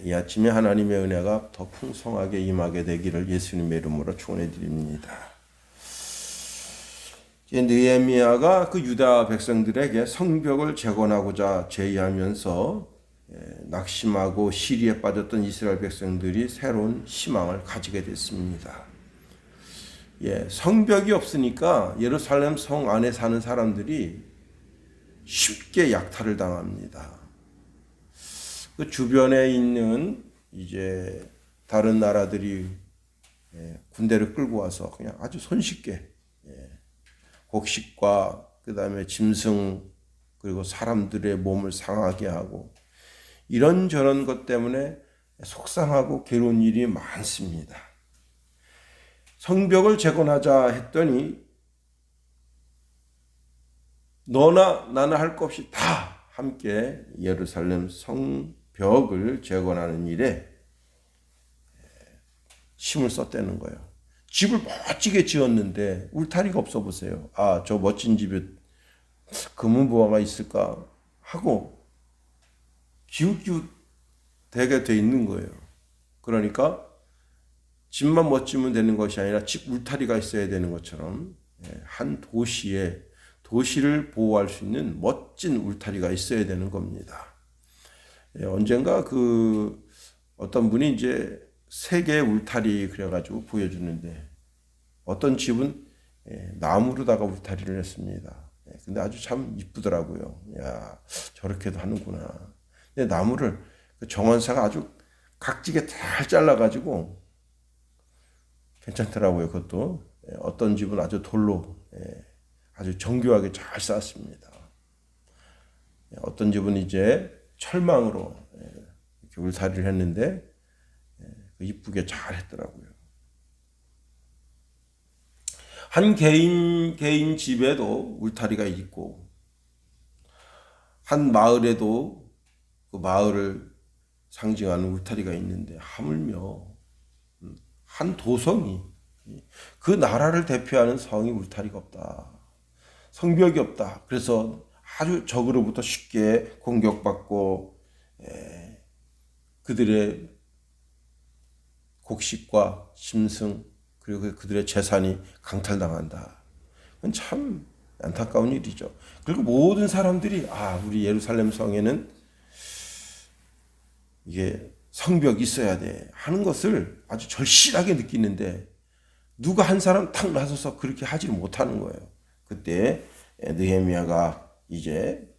이 아침에 하나님의 은혜가 더 풍성하게 임하게 되기를 예수님의 이름으로 축원해 드립니다. 느헤미야가 그 유다 백성들에게 성벽을 재건하고자 제의하면서 낙심하고 시리에 빠졌던 이스라엘 백성들이 새로운 희망을 가지게 됐습니다. 성벽이 없으니까 예루살렘 성 안에 사는 사람들이 쉽게 약탈을 당합니다. 그 주변에 있는 이제 다른 나라들이 군대를 끌고 와서 그냥 아주 손쉽게 곡식과 그다음에 짐승 그리고 사람들의 몸을 상하게 하고 이런저런 것 때문에 속상하고 괴로운 일이 많습니다. 성벽을 재건하자 했더니 너나 나나 할 것 없이 다 함께 예루살렘 성벽을 재건하는 일에 힘을 썼다는 거예요. 집을 멋지게 지었는데 울타리가 없어 보세요. 저 멋진 집에 금은보화가 있을까 하고 기웃기웃되게 돼 있는 거예요. 그러니까 집만 멋지면 되는 것이 아니라 집 울타리가 있어야 되는 것처럼 한 도시를 보호할 수 있는 멋진 울타리가 있어야 되는 겁니다. 언젠가 어떤 분이 이제 세계의 울타리 그래가지고 보여주는데 어떤 집은 나무로다가 울타리를 했습니다. 근데 아주 참 이쁘더라고요. 저렇게도 하는구나. 근데 나무를 정원사가 아주 각지게 잘 잘라가지고 괜찮더라고요. 그것도 어떤 집은 아주 돌로 아주 정교하게 잘 쌓았습니다. 어떤 집은 이제 철망으로 이렇게 울타리를 했는데 이쁘게 잘 했더라고요. 한 개인 집에도 울타리가 있고 한 마을에도 그 마을을 상징하는 울타리가 있는데 하물며 한 도성이 그 나라를 대표하는 성이 울타리가 없다. 성벽이 없다. 그래서 아주 적으로부터 쉽게 공격받고 그들의 곡식과 짐승 그리고 그들의 재산이 강탈당한다. 그건 참 안타까운 일이죠. 그리고 모든 사람들이 우리 예루살렘 성에는 이게 성벽이 있어야 돼 하는 것을 아주 절실하게 느끼는데 누가 한 사람 탁 나서서 그렇게 하지 못하는 거예요. 그때 느헤미야가 이제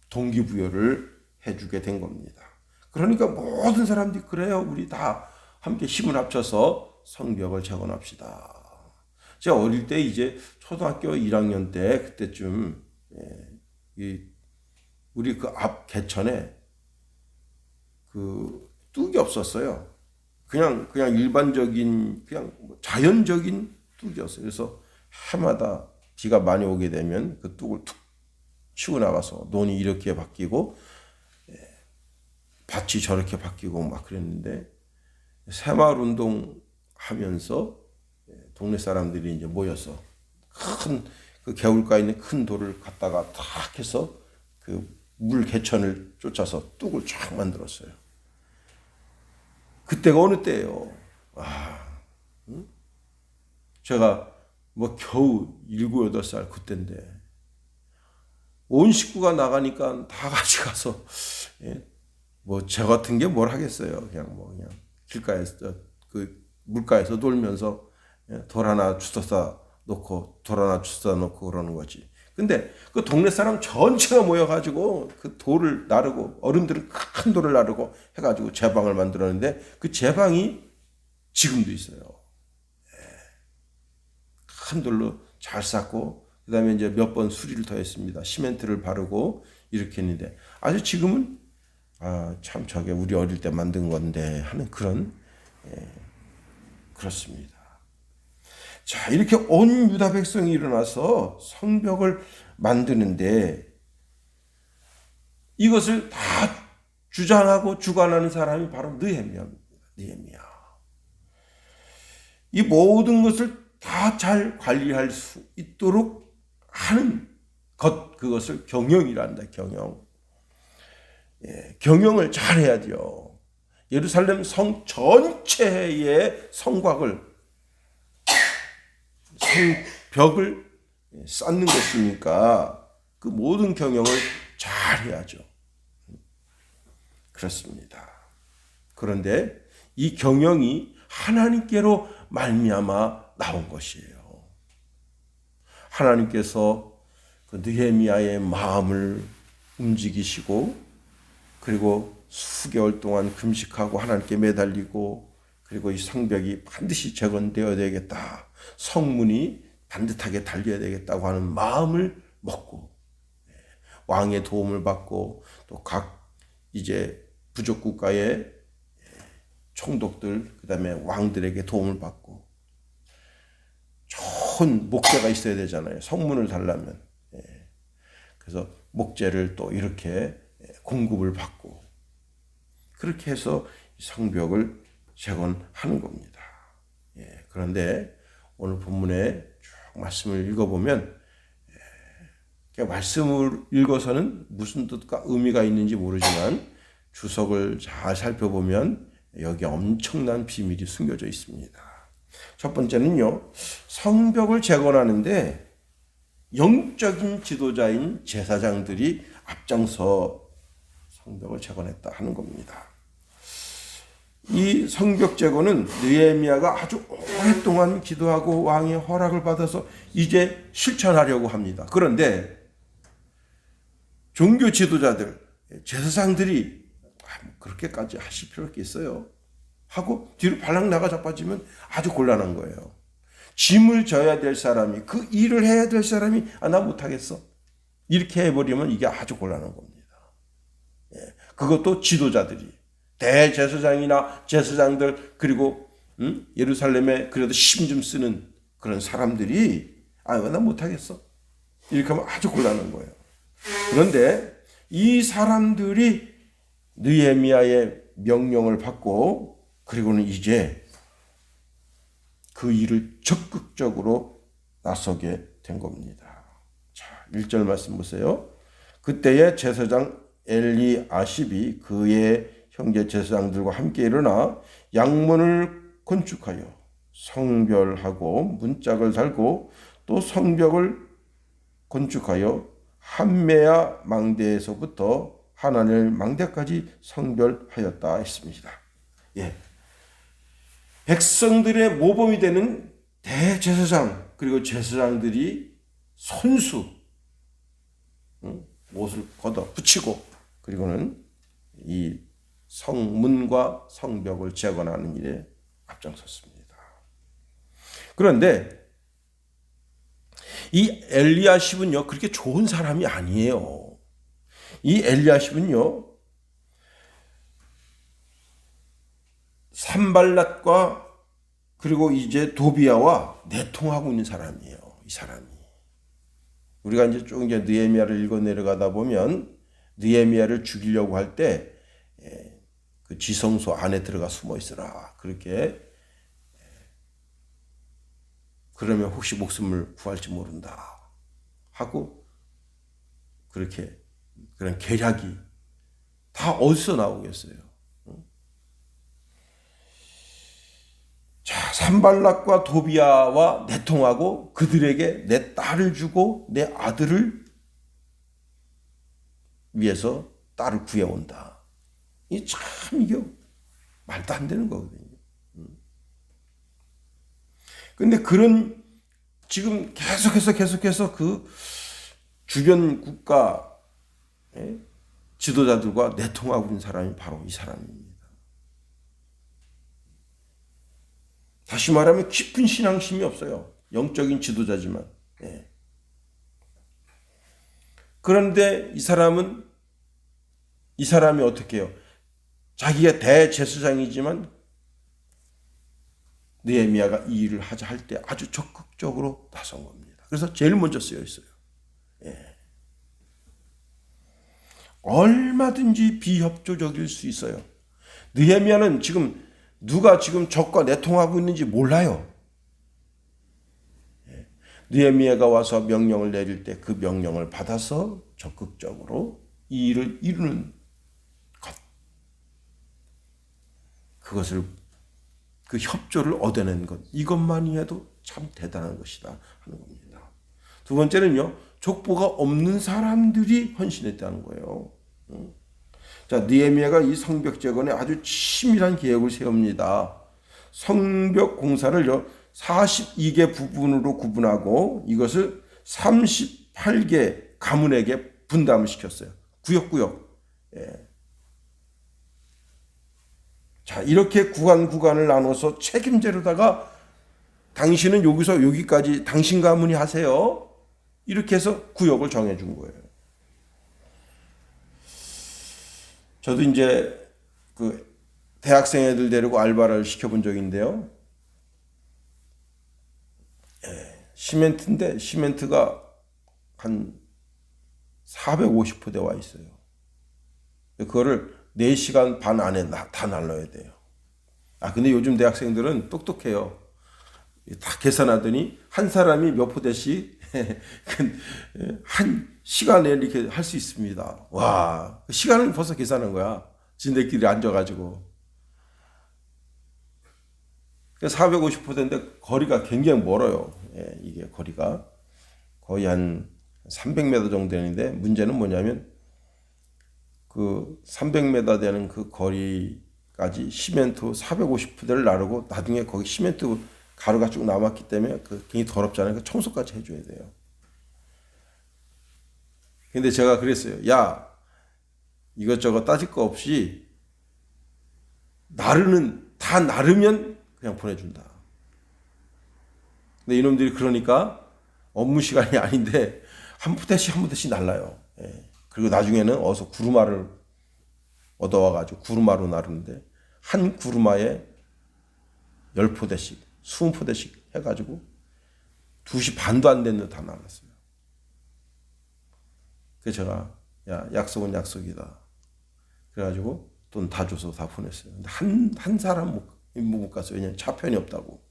동기부여를 해주게 된 겁니다. 그러니까 모든 사람들이 그래요. 우리 다 함께 힘을 합쳐서 성벽을 재건합시다. 제가 어릴 때 이제 초등학교 1학년 때 그때쯤 우리 그 앞 개천에 그 뚝이 없었어요. 그냥 일반적인 그냥 자연적인 뚝이었어요. 그래서 해마다 비가 많이 오게 되면 그 뚝을 툭 치고 나가서 논이 이렇게 바뀌고 밭이 저렇게 바뀌고 막 그랬는데 새마을 운동 하면서 동네 사람들이 이제 모여서 큰 그 개울가에 있는 큰 돌을 갖다가 탁 해서 그 물 개천을 쫓아서 뚝을 쫙 만들었어요. 그때가 어느 때예요. 제가 겨우 7, 8살 그때인데 온 식구가 나가니까 다 같이 가서 저 같은 게 뭘 하겠어요. 그냥 길가에서 그 물가에서 놀면서 돌 하나 주워다 놓고 돌 하나 주워다 놓고 그러는 거지. 근데 그 동네 사람 전체가 모여가지고 그 돌을 나르고 어른들은 큰 돌을 나르고 해가지고 제방을 만들었는데 그 제방이 지금도 있어요. 큰 돌로 잘 쌓고 그다음에 이제 몇 번 수리를 더했습니다. 시멘트를 바르고 이렇게 했는데 아주 지금은 참 저게 우리 어릴 때 만든 건데 하는 그런 그렇습니다. 자, 이렇게 온 유다 백성이 일어나서 성벽을 만드는데 이것을 다 주장하고 주관하는 사람이 바로 느헤미야입니다. 느헤미야. 이 모든 것을 다 잘 관리할 수 있도록 하는 그것을 경영이라 한다. 경영을 잘 해야 돼요. 예루살렘 성 전체의 성곽을, 성벽을 쌓는 것이니까 그 모든 경영을 잘 해야죠. 그렇습니다. 그런데 이 경영이 하나님께로 말미암아 나온 것이에요. 하나님께서 그 느헤미야의 마음을 움직이시고, 그리고 수개월 동안 금식하고 하나님께 매달리고, 그리고 이 성벽이 반드시 재건되어야 되겠다, 성문이 반듯하게 달려야 되겠다고 하는 마음을 먹고, 왕의 도움을 받고, 또 각 이제 부족 국가의 총독들, 그 다음에 왕들에게 도움을 받고, 좋은 목재가 있어야 되잖아요, 성문을 달려면. 그래서 목재를 또 이렇게 공급을 받고, 그렇게 해서 성벽을 재건하는 겁니다. 그런데 오늘 본문에 쭉 말씀을 읽어보면, 말씀을 읽어서는 무슨 뜻과 의미가 있는지 모르지만 주석을 잘 살펴보면 여기 엄청난 비밀이 숨겨져 있습니다. 첫 번째는요, 성벽을 재건하는데 영적인 지도자인 제사장들이 앞장서 성벽을 재건했다 하는 겁니다. 이 성벽 재건은 느헤미야가 아주 오랫동안 기도하고 왕의 허락을 받아서 이제 실천하려고 합니다. 그런데 종교 지도자들, 제사장들이 그렇게까지 하실 필요가 있어요 하고 뒤로 발랑 나가 자빠지면 아주 곤란한 거예요. 짐을 져야 될 사람이, 그 일을 해야 될 사람이 나 못하겠어, 이렇게 해버리면 이게 아주 곤란한 겁니다. 그것도 지도자들이, 대제사장이나 제사장들, 그리고 예루살렘에 그래도 힘 좀 쓰는 그런 사람들이 나 못하겠어, 이렇게 하면 아주 곤란한 거예요. 그런데 이 사람들이 느헤미야의 명령을 받고, 그리고는 이제 그 일을 적극적으로 나서게 된 겁니다. 자, 1절 말씀 보세요. 그때의 제사장 엘리아십이 그의 형제 제사장들과 함께 일어나 양문을 건축하여 성별하고 문짝을 달고, 또 성벽을 건축하여 한메야 망대에서부터 하나넬 망대까지 성별하였다 했습니다. 백성들의 모범이 되는 대제사장, 그리고 제사장들이 손수 옷을 걷어 붙이고, 그리고는 이 성문과 성벽을 재건하는 일에 앞장섰습니다. 그런데 이 엘리야십은요, 그렇게 좋은 사람이 아니에요. 이 엘리야십은요, 산발랏과 그리고 이제 도비야와 내통하고 있는 사람이에요. 이 사람이. 우리가 이제 쭉 이제 느헤미야를 읽어 내려가다 보면 느헤미야를 죽이려고 할 때 그 지성소 안에 들어가 숨어 있으라, 그렇게, 그러면 혹시 목숨을 구할지 모른다 하고, 그렇게 그런 계략이 다 어디서 나오겠어요? 자, 산발락과 도비야와 내통하고 그들에게 내 딸을 주고 내 아들을 위해서 딸을 구해온다. 이 참, 이게 말도 안 되는 거거든요. 근데 그런, 지금 계속해서 그 주변 국가 지도자들과 내통하고 있는 사람이 바로 이 사람입니다. 다시 말하면 깊은 신앙심이 없어요. 영적인 지도자지만. 그런데 이 사람이 어떻게 해요? 자기가 대제사장이지만 느헤미야가 이 일을 하자 할 때 아주 적극적으로 나선 겁니다. 그래서 제일 먼저 쓰여 있어요. 얼마든지 비협조적일 수 있어요. 느헤미야는 지금 누가 지금 적과 내통하고 있는지 몰라요. 느헤미야가 와서 명령을 내릴 때 그 명령을 받아서 적극적으로 이 일을 이루는 것. 그것을 그 협조를 얻어낸 것 이것만이 해도 참 대단한 것이다 하는 겁니다. 두 번째는요. 족보가 없는 사람들이 헌신했다는 거예요. 자, 느헤미야가 이 성벽 재건에 아주 치밀한 계획을 세웁니다. 성벽 공사를요 42개 부분으로 구분하고 이것을 38개 가문에게 분담을 시켰어요. 구역구역. 예. 자, 이렇게 구간을 나눠서 책임제로다가 당신은 여기서 여기까지 당신 가문이 하세요. 이렇게 해서 구역을 정해준 거예요. 저도 이제 그 대학생 애들 데리고 알바를 시켜본 적인데요. 시멘트인데 시멘트가 한 450포대 와 있어요. 그거를 4시간 반 안에 다 날라야 돼요. 근데 요즘 대학생들은 똑똑해요. 다 계산하더니 한 사람이 몇 포대씩 한 시간에 이렇게 할 수 있습니다. 와, 시간을 벌써 계산한 거야. 지네끼리 앉아가지고. 450포대인데 거리가 굉장히 멀어요. 이게 거리가 거의 한 300m 정도 되는데 문제는 뭐냐면 그 300m 되는 그 거리까지 시멘트 450포대를 나르고 나중에 거기 시멘트 가루가 쭉 남았기 때문에 그 굉장히 더럽잖아요. 그 청소까지 해줘야 돼요. 근데 제가 그랬어요. 야, 이것저것 따질 거 없이 다 나르면 그냥 보내준다. 근데 이놈들이 그러니까 업무 시간이 아닌데 한 부대씩 날라요. 예. 그리고 나중에는 어서 구루마를 얻어와가지고 구루마로 나르는데 한 구루마에 10포대씩 20포대씩 해가지고 2시 반도 안 됐는데 다 날랐어요. 그래서 제가 야, 약속은 약속이다. 그래가지고 돈 다 줘서 다 보냈어요. 근데 한 사람 못 갔어요. 왜냐면 차편이 없다고.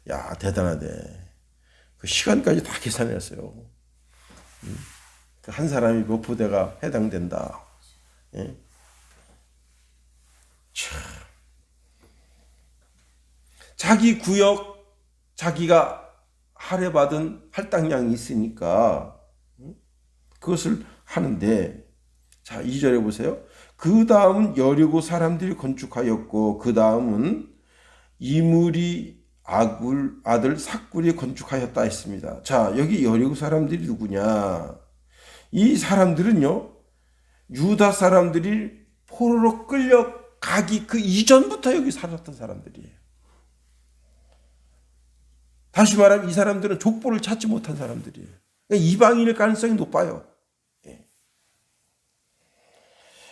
야, 대단하대. 그 시간까지 다 계산했어요. 한 사람이 몇 포대가 해당된다. 예? 자기 구역, 자기가 할애받은 할당량이 있으니까 그것을 하는데, 자, 2절에 보세요. 그 다음은 여리고 사람들이 건축하였고, 그 다음은 이므리 아들 삭굴이 건축하였다 했습니다. 자, 여기 여리고 사람들이 누구냐? 이 사람들은요, 유다 사람들이 포로로 끌려가기 그 이전부터 여기 살았던 사람들이에요. 다시 말하면 이 사람들은 족보를 찾지 못한 사람들이에요. 그러니까 이방인일 가능성이 높아요.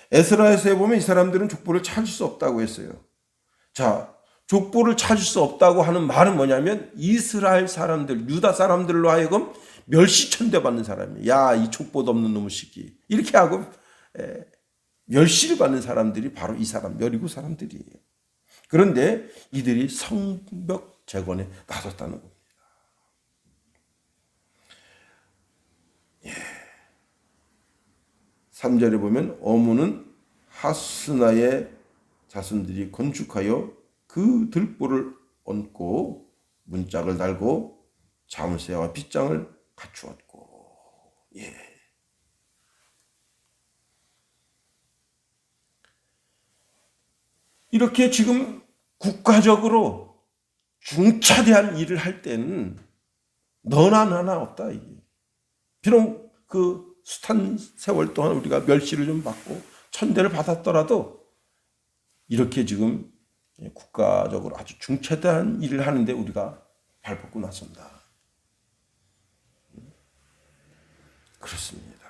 에스라에서에 보면 이 사람들은 족보를 찾을 수 없다고 했어요. 자, 족보를 찾을 수 없다고 하는 말은 뭐냐면 이스라엘 사람들, 유다 사람들로 하여금 멸시천대 받는 사람이에요. 야, 이 족보도 없는 놈의 새끼. 이렇게 하고 멸시를 받는 사람들이 바로 이 사람, 여리고 사람들이에요. 그런데 이들이 성벽 재건에 나섰다는 겁니다. 3절에 보면 어무는 하스나의 자손들이 건축하여 그 들보를 얹고 문짝을 달고 자물쇠와 빗장을 갖추었고. 예. 이렇게 지금 국가적으로 중차대한 일을 할 때는 너나 나나 없다. 이게. 비록 그 숱한 세월 동안 우리가 멸시를 좀 받고 천대를 받았더라도 이렇게 지금 국가적으로 아주 중차대한 일을 하는데 우리가 발벗고 나선다. 그렇습니다.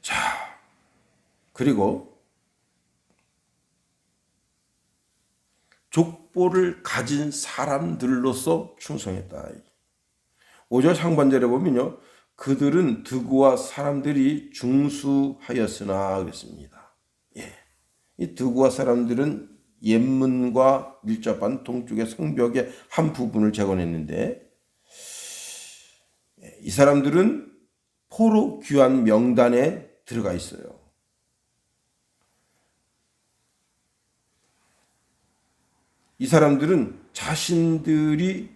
자, 그리고 족보를 가진 사람들로서 충성했다. 5절 상반절에 보면요. 그들은 드고와 사람들이 중수하였으나 그랬습니다. 예. 이 드고와 사람들은 옛문과 밀접한 동쪽의 성벽의 한 부분을 재건했는데 이 사람들은 포로 귀환 명단에 들어가 있어요. 이 사람들은 자신들이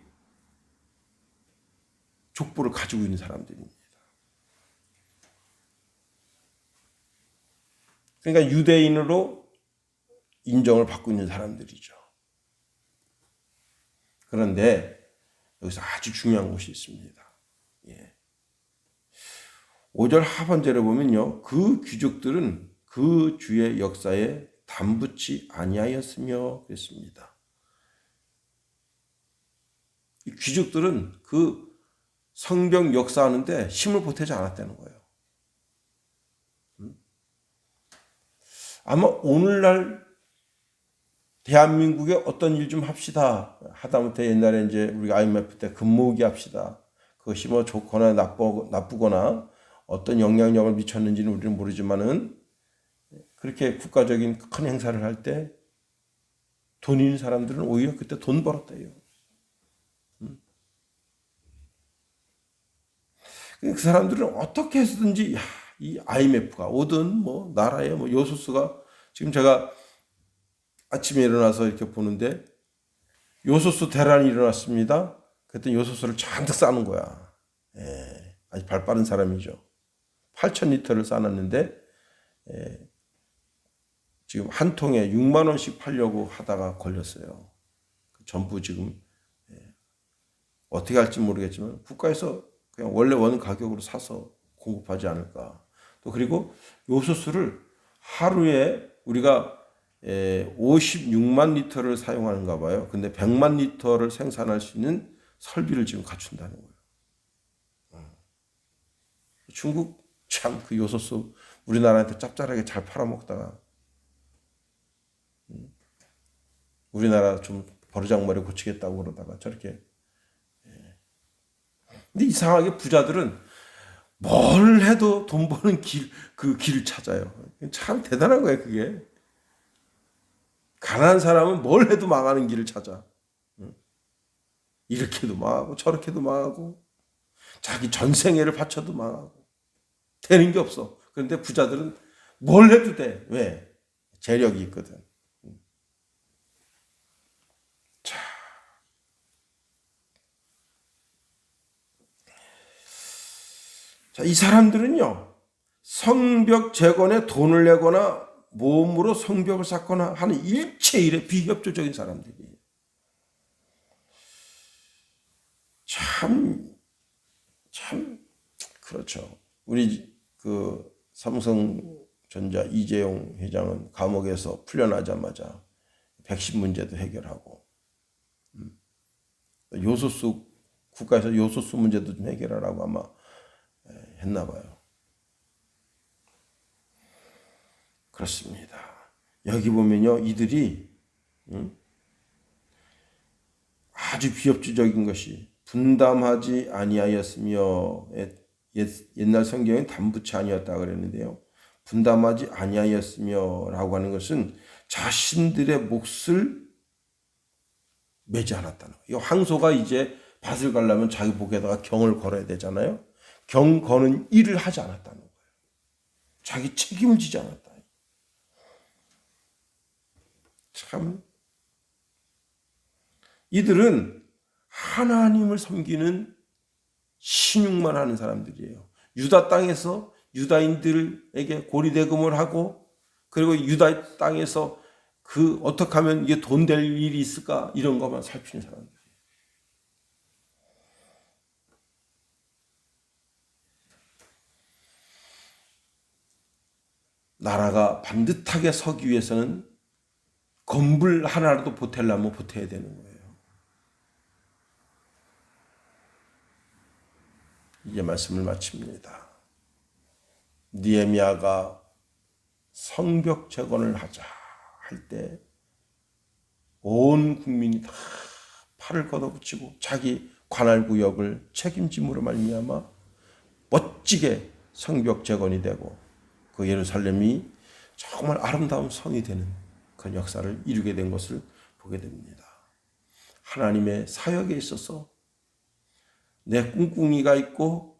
족보를 가지고 있는 사람들입니다. 그러니까 유대인으로 인정을 받고 있는 사람들이죠. 그런데 여기서 아주 중요한 것이 있습니다. 5절 하반절에 보면요, 그 귀족들은 그 주의 역사에 담붙지 아니하였으며 그랬습니다. 이 귀족들은 그 성경 역사하는데 힘을 보태지 않았다는 거예요. 아마 오늘날 대한민국에 어떤 일 좀 합시다. 하다못해 옛날에 이제 우리가 IMF 때 근무기 합시다. 그것이 뭐 좋거나 나쁘거나 어떤 영향력을 미쳤는지는 우리는 모르지만은 그렇게 국가적인 큰 행사를 할 때 돈 있는 사람들은 오히려 그때 돈 벌었대요. 그 사람들은 어떻게 해서든지 이 IMF가 오든 뭐 나라의 뭐 요소수가 지금 제가 아침에 일어나서 이렇게 보는데 요소수 대란이 일어났습니다. 그랬더니 요소수를 잔뜩 싸는 거야. 아주 발 빠른 사람이죠. 8,000리터를 싸놨는데 지금 한 통에 6만 원씩 팔려고 하다가 걸렸어요. 전부 지금 어떻게 할지 모르겠지만 국가에서 그냥 원래 원 가격으로 사서 공급하지 않을까. 또 그리고 요소수를 하루에 우리가 56만 리터를 사용하는가 봐요. 근데 100만 리터를 생산할 수 있는 설비를 지금 갖춘다는 거예요. 중국 참 그 요소수 우리나라한테 짭짤하게 잘 팔아먹다가 우리나라 좀 버르장머리 고치겠다고 그러다가 저렇게. 근데 이상하게 부자들은 뭘 해도 돈 버는 그 길을 찾아요. 참 대단한 거예요, 그게. 가난한 사람은 뭘 해도 망하는 길을 찾아. 이렇게도 망하고 저렇게도 망하고 자기 전생애를 바쳐도 망하고 되는 게 없어. 그런데 부자들은 뭘 해도 돼. 왜? 재력이 있거든. 자, 이 사람들은요, 성벽 재건에 돈을 내거나 몸으로 성벽을 쌓거나 하는 일체 일에 비협조적인 사람들이에요. 그렇죠. 우리 그 삼성전자 이재용 회장은 감옥에서 풀려나자마자 백신 문제도 해결하고, 요소수, 국가에서 요소수 문제도 좀 해결하라고 아마 했나 봐요. 그렇습니다. 여기 보면요, 이들이 아주 비협조적인 것이 분담하지 아니하였으며 옛날 성경엔 담붙지 아니었다 그랬는데요. 분담하지 아니하였으며라고 하는 것은 자신들의 몫을 매지 않았다는 거예요. 황소가 이제 밭을 가려면 자기 목에다가 경을 걸어야 되잖아요. 경 거는 일을 하지 않았다는 거예요. 자기 책임을 지지 않았다. 참 이들은 하나님을 섬기는 신용만 하는 사람들이에요. 유다 땅에서 유다인들에게 고리대금을 하고 그리고 유다 땅에서 그 어떻게 하면 이게 돈 될 일이 있을까 이런 것만 살피는 사람들. 나라가 반듯하게 서기 위해서는 건물 하나라도 보태려면 보태야 되는 거예요. 이제 말씀을 마칩니다. 느헤미야가 성벽 재건을 하자 할 때 온 국민이 다 팔을 걷어붙이고 자기 관할 구역을 책임짐으로 말미암아 멋지게 성벽 재건이 되고 그 예루살렘이 정말 아름다운 성이 되는 그런 역사를 이루게 된 것을 보게 됩니다. 하나님의 사역에 있어서 내 꿍꿍이가 있고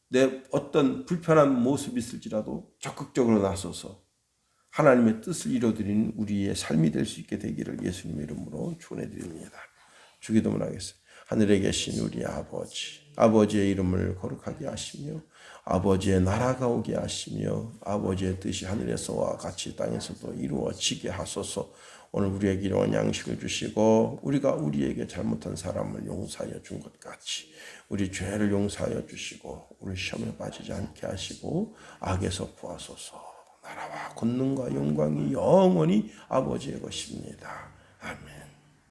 내 어떤 불편한 모습이 있을지라도 적극적으로 나서서 하나님의 뜻을 이루어드리는 우리의 삶이 될 수 있게 되기를 예수님의 이름으로 축원해드립니다. 주기도문 하겠습니다. 하늘에 계신 우리 아버지, 아버지의 이름을 거룩하게 하시며 아버지의 나라가 오게 하시며 아버지의 뜻이 하늘에서와 같이 땅에서도 이루어지게 하소서. 오늘 우리에게 일용할 양식을 주시고 우리가 우리에게 잘못한 사람을 용서하여 준 것 같이 우리 죄를 용서하여 주시고 우리 시험에 빠지지 않게 하시고 악에서 구하소서. 나라와 권능과 영광이 영원히 아버지의 것입니다. 아멘.